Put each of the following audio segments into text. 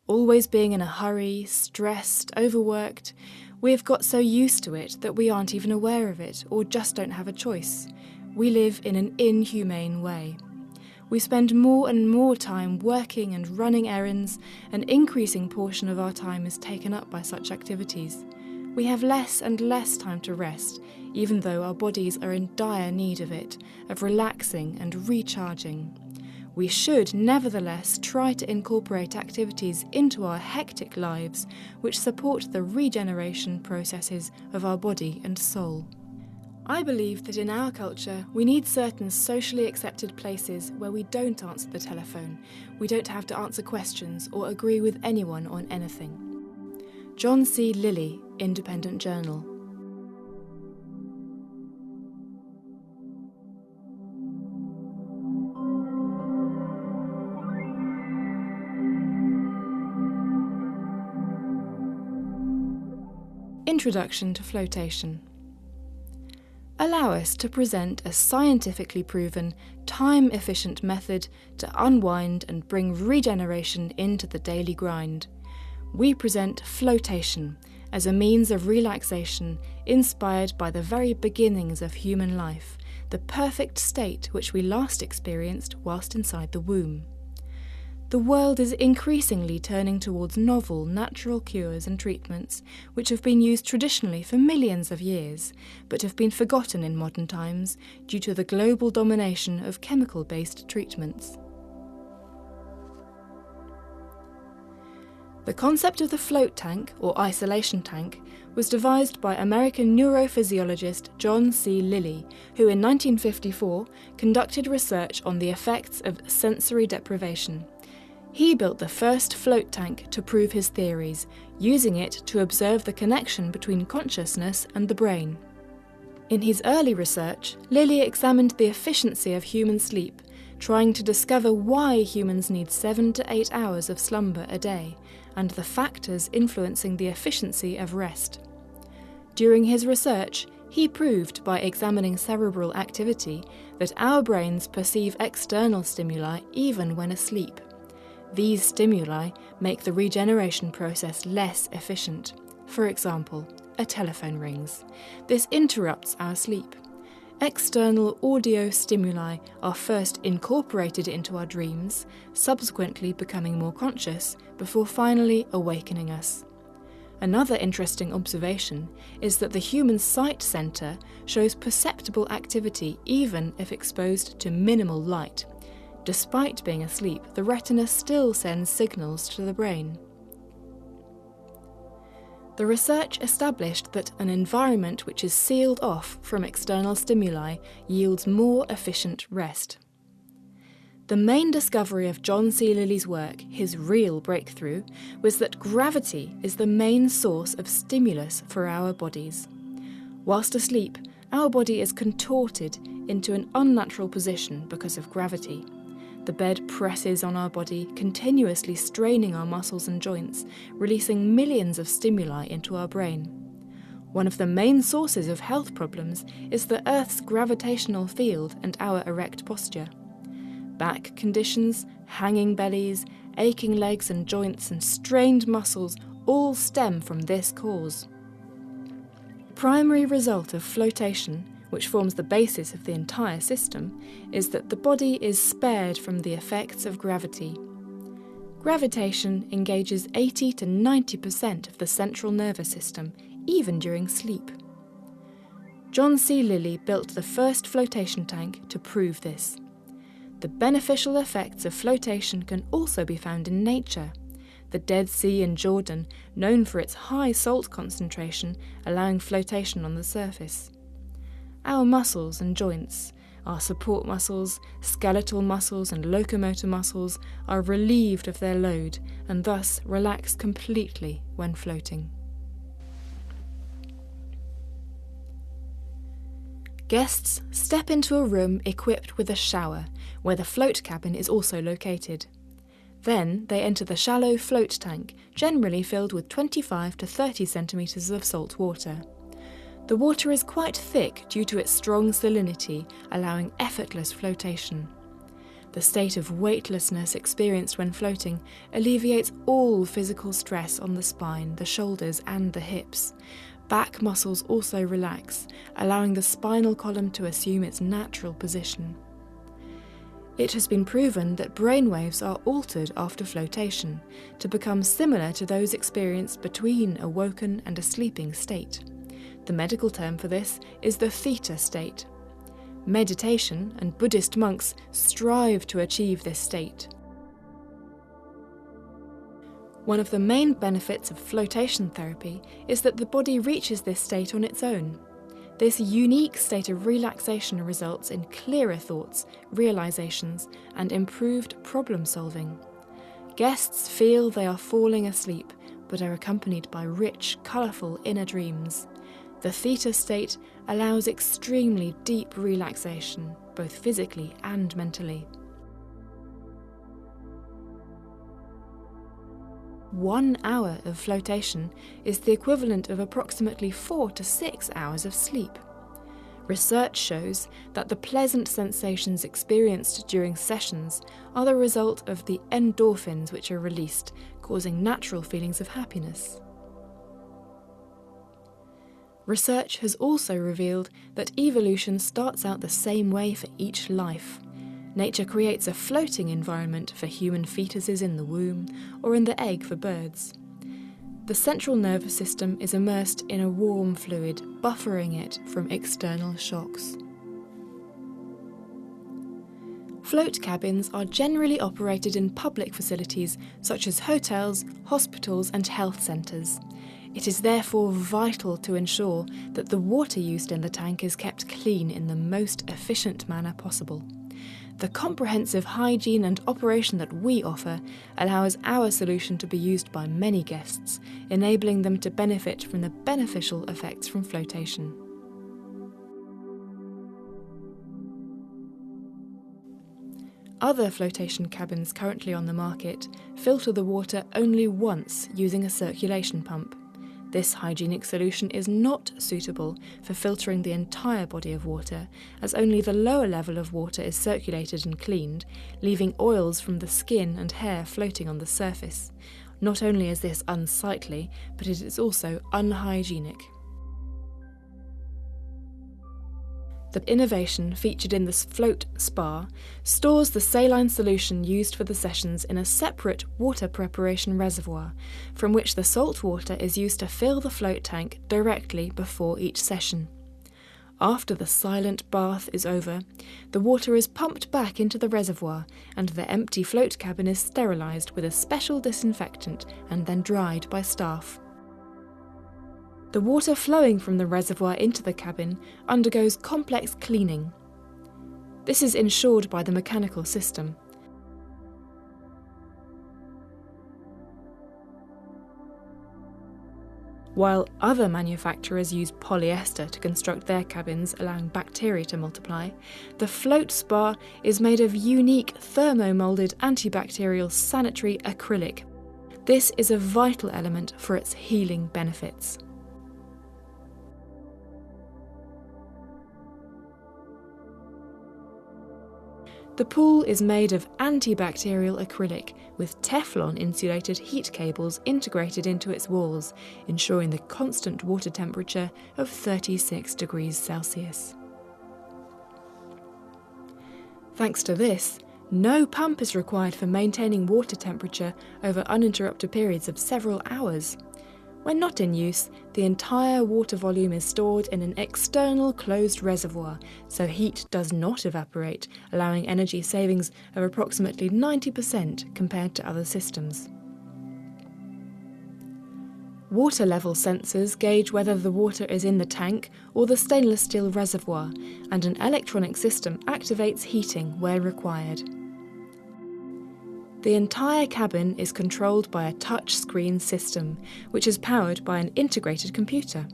Always being in a hurry, stressed, overworked, we have got so used to it that we aren't even aware of it or just don't have a choice. We live in an inhumane way. We spend more and more time working and running errands. An increasing portion of our time is taken up by such activities. We have less and less time to rest, even though our bodies are in dire need of it, of relaxing and recharging. We should nevertheless try to incorporate activities into our hectic lives which support the regeneration processes of our body and soul. I believe that in our culture we need certain socially accepted places where we don't answer the telephone, we don't have to answer questions or agree with anyone on anything. John C. Lilly, Independent Journal. Introduction to Flotation. Allow us to present a scientifically proven, time-efficient method to unwind and bring regeneration into the daily grind. We present flotation as a means of relaxation inspired by the very beginnings of human life, the perfect state which we last experienced whilst inside the womb. The world is increasingly turning towards novel, natural cures and treatments which have been used traditionally for millions of years, but have been forgotten in modern times due to the global domination of chemical-based treatments. The concept of the float tank, or isolation tank, was devised by American neurophysiologist John C. Lilly, who in 1954 conducted research on the effects of sensory deprivation. He built the first float tank to prove his theories, using it to observe the connection between consciousness and the brain. In his early research, Lilly examined the efficiency of human sleep, trying to discover why humans need 7 to 8 hours of slumber a day, and the factors influencing the efficiency of rest. During his research, he proved by examining cerebral activity that our brains perceive external stimuli even when asleep. These stimuli make the regeneration process less efficient. For example, a telephone rings. This interrupts our sleep. External audio stimuli are first incorporated into our dreams, subsequently becoming more conscious, before finally awakening us. Another interesting observation is that the human sight centre shows perceptible activity even if exposed to minimal light. Despite being asleep, the retina still sends signals to the brain. The research established that an environment which is sealed off from external stimuli yields more efficient rest. The main discovery of John C. Lilly's work, his real breakthrough, was that gravity is the main source of stimulus for our bodies. Whilst asleep, our body is contorted into an unnatural position because of gravity. The bed presses on our body, continuously straining our muscles and joints, releasing millions of stimuli into our brain. One of the main sources of health problems is the Earth's gravitational field and our erect posture. Back conditions, hanging bellies, aching legs and joints, and strained muscles all stem from this cause. The primary result of flotation, which forms the basis of the entire system, is that the body is spared from the effects of gravity. Gravitation engages 80 to 90% of the central nervous system, even during sleep. John C. Lilly built the first flotation tank to prove this. The beneficial effects of flotation can also be found in nature. The Dead Sea in Jordan, known for its high salt concentration, allowing flotation on the surface. Our muscles and joints, our support muscles, skeletal muscles and locomotor muscles are relieved of their load and thus relax completely when floating. Guests step into a room equipped with a shower, where the float cabin is also located. Then they enter the shallow float tank, generally filled with 25 to 30 centimetres of salt water. The water is quite thick due to its strong salinity, allowing effortless flotation. the state of weightlessness experienced when floating, alleviates all physical stress on the spine, the shoulders and the hips. Back muscles also relax, allowing the spinal column to assume its natural position. It has been proven that brainwaves are altered after flotation to become similar to those experienced between a woken and a sleeping state. The medical term for this is the theta state. Meditation and Buddhist monks strive to achieve this state. One of the main benefits of flotation therapy is that the body reaches this state on its own. This unique state of relaxation results in clearer thoughts, realizations, and improved problem solving. Guests feel they are falling asleep, but are accompanied by rich, colourful inner dreams. The theta state allows extremely deep relaxation, both physically and mentally. 1 hour of flotation is the equivalent of approximately 4 to 6 hours of sleep. Research shows that the pleasant sensations experienced during sessions are the result of the endorphins which are released, causing natural feelings of happiness. Research has also revealed that evolution starts out the same way for each life. Nature creates a floating environment for human fetuses in the womb or in the egg for birds. The central nervous system is immersed in a warm fluid, buffering it from external shocks. Float cabins are generally operated in public facilities such as hotels, hospitals and health centres. It is therefore vital to ensure that the water used in the tank is kept clean in the most efficient manner possible. The comprehensive hygiene and operation that we offer allows our solution to be used by many guests, enabling them to benefit from the beneficial effects from flotation. Other flotation cabins currently on the market filter the water only once using a circulation pump. This hygienic solution is not suitable for filtering the entire body of water, as only the lower level of water is circulated and cleaned, leaving oils from the skin and hair floating on the surface. Not only is this unsightly, but it is also unhygienic. The innovation featured in this float spa stores the saline solution used for the sessions in a separate water preparation reservoir, from which the salt water is used to fill the float tank directly before each session. After the silent bath is over, the water is pumped back into the reservoir and the empty float cabin is sterilised with a special disinfectant and then dried by staff. The water flowing from the reservoir into the cabin undergoes complex cleaning. This is ensured by the mechanical system. While other manufacturers use polyester to construct their cabins, allowing bacteria to multiply, the float spa is made of unique thermo-moulded antibacterial sanitary acrylic. This is a vital element for its healing benefits. The pool is made of antibacterial acrylic with Teflon-insulated heat cables integrated into its walls, ensuring the constant water temperature of 36 degrees Celsius. Thanks to this, no pump is required for maintaining water temperature over uninterrupted periods of several hours. When not in use, the entire water volume is stored in an external closed reservoir, so heat does not evaporate, allowing energy savings of approximately 90% compared to other systems. Water level sensors gauge whether the water is in the tank or the stainless steel reservoir, and an electronic system activates heating where required. The entire cabin is controlled by a touch-screen system, which is powered by an integrated computer.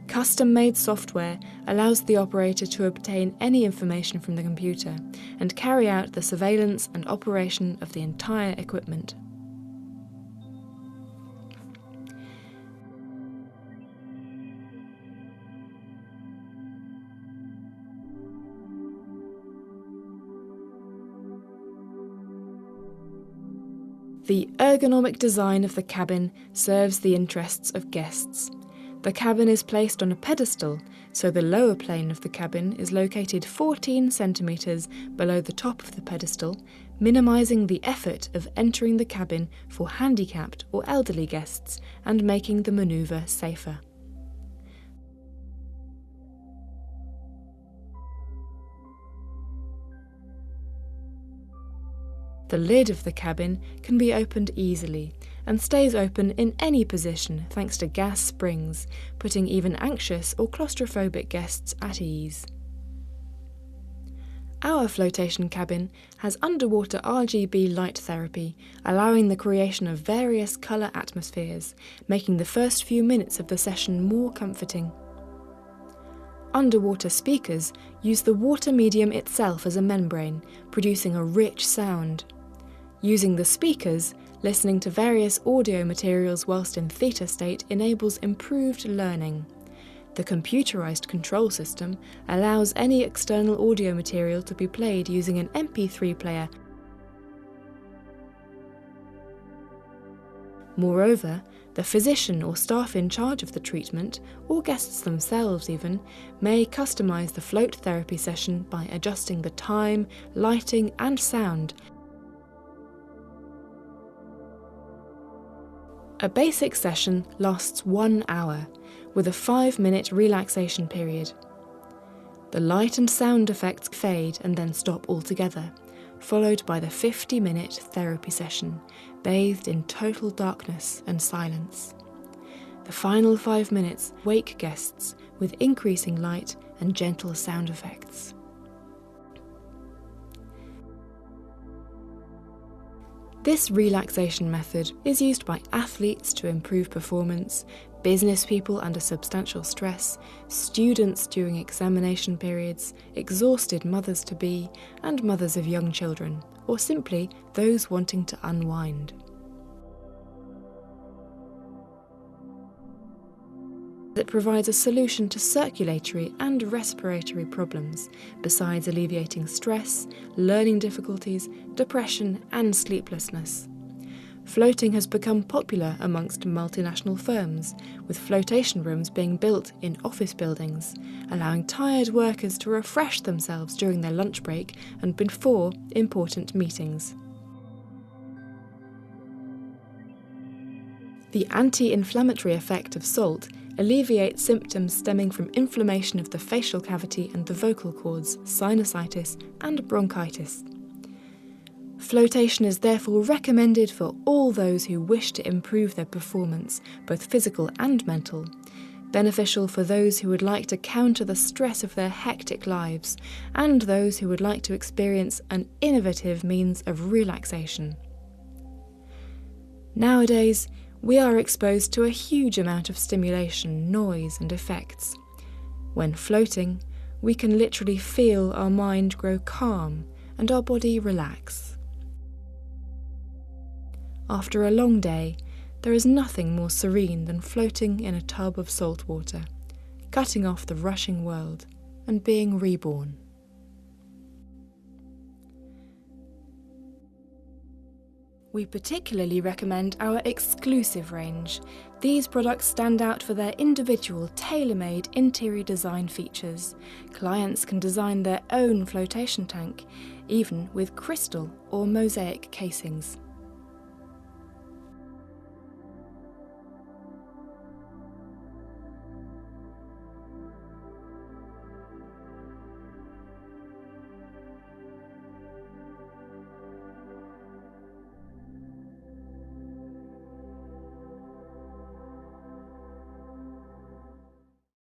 Custom-made software allows the operator to obtain any information from the computer and carry out the surveillance and operation of the entire equipment. The ergonomic design of the cabin serves the interests of guests. The cabin is placed on a pedestal, so the lower plane of the cabin is located 14 centimetres below the top of the pedestal, minimising the effort of entering the cabin for handicapped or elderly guests and making the manoeuvre safer. The lid of the cabin can be opened easily and stays open in any position thanks to gas springs, putting even anxious or claustrophobic guests at ease. Our flotation cabin has underwater RGB light therapy, allowing the creation of various colour atmospheres, making the first few minutes of the session more comforting. Underwater speakers use the water medium itself as a membrane, producing a rich sound. Using the speakers, listening to various audio materials whilst in theta state enables improved learning. The computerized control system allows any external audio material to be played using an MP3 player. Moreover, the physician or staff in charge of the treatment, or guests themselves even, may customize the float therapy session by adjusting the time, lighting and sound. A basic session lasts 1 hour, with a 5-minute relaxation period. The light and sound effects fade and then stop altogether, followed by the 50-minute therapy session, bathed in total darkness and silence. The final 5 minutes wake guests with increasing light and gentle sound effects. This relaxation method is used by athletes to improve performance, business people under substantial stress, students during examination periods, exhausted mothers-to-be, and mothers of young children, or simply those wanting to unwind. It provides a solution to circulatory and respiratory problems, besides alleviating stress, learning difficulties, depression and sleeplessness. Floating has become popular amongst multinational firms, with flotation rooms being built in office buildings, allowing tired workers to refresh themselves during their lunch break and before important meetings. The anti-inflammatory effect of salt alleviates symptoms stemming from inflammation of the facial cavity and the vocal cords, sinusitis and bronchitis. Flotation is therefore recommended for all those who wish to improve their performance, both physical and mental, beneficial for those who would like to counter the stress of their hectic lives, and those who would like to experience an innovative means of relaxation. Nowadays, we are exposed to a huge amount of stimulation, noise and effects. When floating, we can literally feel our mind grow calm and our body relax. After a long day, there is nothing more serene than floating in a tub of salt water, cutting off the rushing world and being reborn. We particularly recommend our exclusive range. These products stand out for their individual, tailor-made interior design features. Clients can design their own flotation tank, even with crystal or mosaic casings.